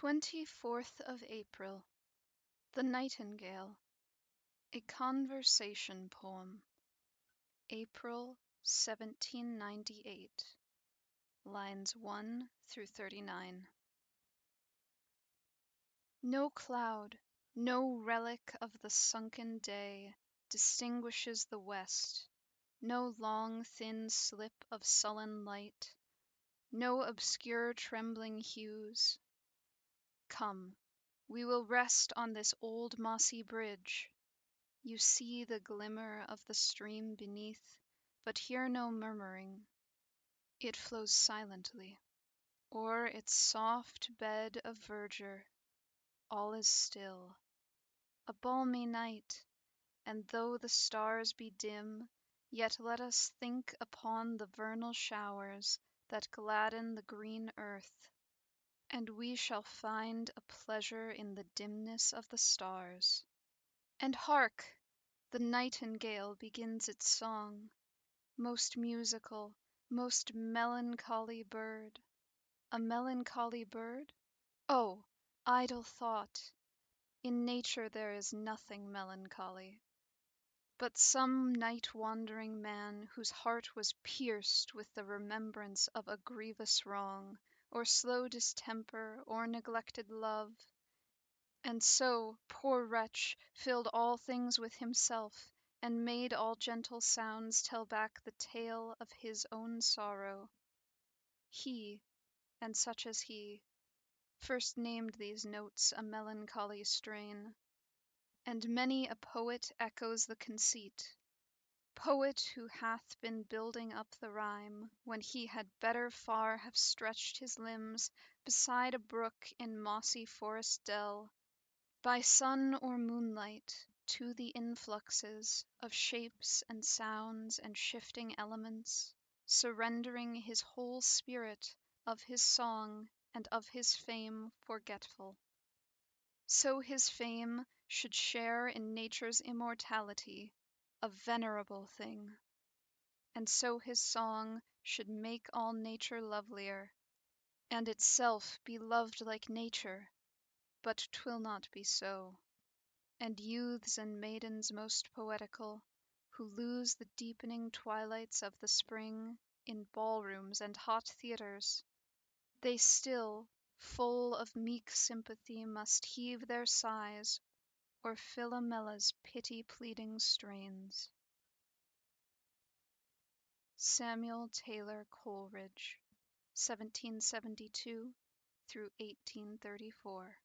24th of April. The Nightingale. A Conversation Poem. April 1798. Lines 1 through 39. No cloud, no relic of the sunken day distinguishes the west, no long thin slip of sullen light, no obscure trembling hues. Come, we will rest on this old mossy bridge. You see the glimmer of the stream beneath, but hear no murmuring. It flows silently. O'er its soft bed of verdure all is still. A balmy night, and though the stars be dim, yet let us think upon the vernal showers that gladden the green earth, and we shall find a pleasure in the dimness of the stars. And hark! The nightingale begins its song. Most musical, most melancholy bird. A melancholy bird? Oh, idle thought! In nature there is nothing melancholy. But some night-wandering man whose heart was pierced with the remembrance of a grievous wrong, or slow distemper, or neglected love, and so, poor wretch, filled all things with himself, and made all gentle sounds tell back the tale of his own sorrow. He, and such as he, first named these notes a melancholy strain, and many a poet echoes the conceit, poet who hath been building up the rhyme, when he had better far have stretched his limbs beside a brook in mossy forest dell, by sun or moonlight, to the influxes of shapes and sounds and shifting elements, surrendering his whole spirit of his song and of his fame forgetful. So his fame should share in nature's immortality, a venerable thing, and so his song should make all nature lovelier, and itself be loved like nature, but 'twill not be so. And youths and maidens most poetical, who lose the deepening twilights of the spring in ballrooms and hot theatres, they still, full of meek sympathy, must heave their sighs or Philomella's pity-pleading strains. Samuel Taylor Coleridge, 1772 through 1834.